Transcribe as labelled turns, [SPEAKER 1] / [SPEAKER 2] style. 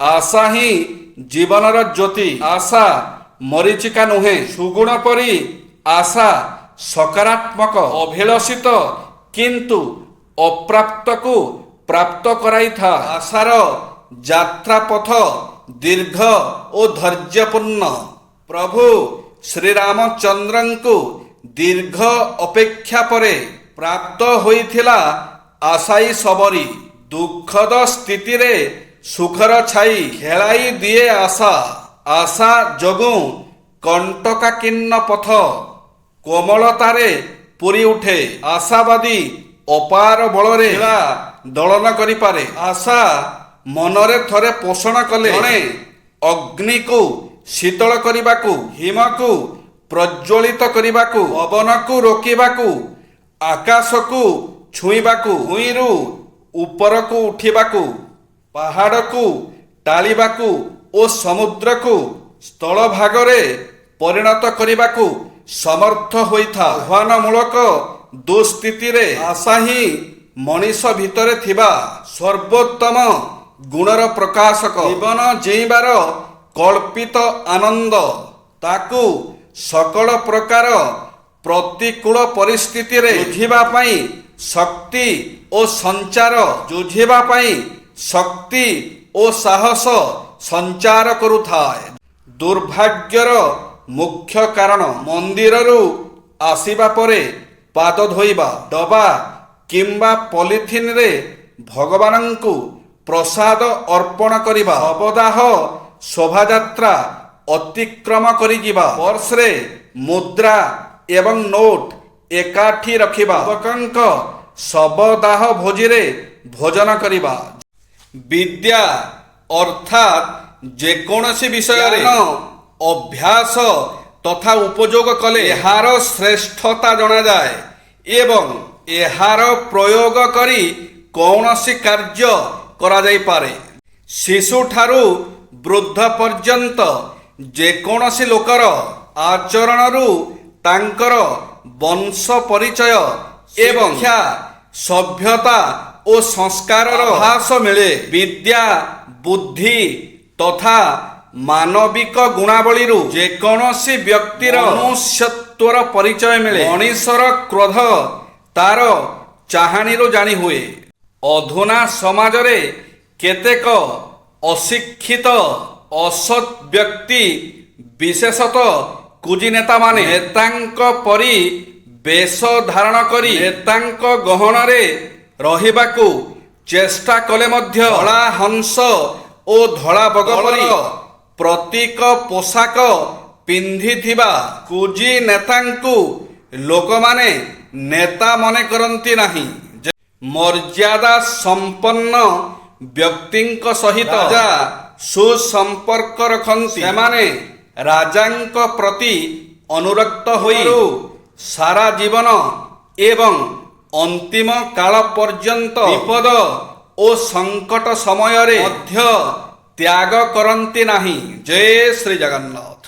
[SPEAKER 1] आशा ही जीवनर ज्योति। आशा मरीचिका नुहे, सुगुण परी आशा सकारात्मक, अभिलषित किंतु अप्राप्त को प्राप्त कराई था। आशार यात्रा पथ दीर्घ और धैर्यपूर्ण। प्रभु श्री रामचंद्रंकु दीर्घ अपेक्षा परे प्राप्त होइथिला आशाई सबरी। दुखद स्थिति रे सुखर छाई खेलाई दिए आशा। आशा जोगु कंटकाकीर्ण पथ कोमलतारे पूरी उठे। आशावादी अपार बलरे दलन करि पारे। आशा मनरे थरे पोषण कले जणे अग्नि को शीतल करिबाकू, हिम को प्रज्वलित करिबाकू, पवन को रोकिबाकू, आकाश को छुईबाकू, भूइरु ऊपर को उठिबाकू, पहाड़ को टालिबाकू ओ समुद्र को स्थल भागरे परिणत करिबाकू समर्थ होइथा। आह्वानमूलक दुस्थिति रे आशा ही मनीष भितरे थिबा सर्वोत्तम गुणर प्रकाशक। जीवन जीवार कल्पित आनंद ताकू सकल प्रकार प्रतिकूल परिस्थिति रे जुझिबा पाई शक्ति ओ संचार, जुझिबा पाई शक्ति ओ साहस संचार करुथाए। दुर्भाग्यर मुख्य कारण मंदिररू आसीबा परे पाद धोइबा, डबा किंबा पॉलिथिन रे भगवानंकु प्रसाद अर्पण करिबा, अवदाह शोभायात्रा अतिक्रम करि जिबा, पर्स रे मुद्रा एवं नोट एकाठी रखिबा, लोकंक शबदाह भोजिरे भोजन करिबा। विद्या अर्थात जेकोसी विषय रे अभ्यास तथा उपयोग कले एहार श्रेष्ठता जना जाए एवं एहार प्रयोग करी कौनसी कार्य करा जाई पारे। शिशु ठारू वृद्ध पर्यंत जेकोसी लोकर आचरणरू तांकर वंश परिचय एवं शिक्षा, सभ्यता और संस्कारर आभास मिले। विद्या बुद्धि तथा मानविक गुणावलीरू जेकोसी व्यक्तिर मनुष्यत्वर परिचय मिले। मनीषर क्रोध तार चाहाणीरू जानी हुए। अधुना समाज रे केतेक अशिक्षित असत व्यक्ति विशेषतः कुजी नेता माने नेतांक परी बेश धारण करी नेतांक गहन रे रहिबाकू चेष्टा कले मध्य धला हंस ओ धला बग परी प्रतीक पोशाक पिंधिथिबा कुजी नेतांकू लोकमाने नेता मने करंती नाही। मर्यादा संपन्न व्यक्तिंक सहित राजा सुसंपर्क रखंती। सेमाने राजांक प्रति अनुरक्त होई सारा जीवन एवं अंतिम काल पर्यंत विपद ओ संकट समय रे मध्य त्याग करंती नाही। जय श्री जगन्नाथ।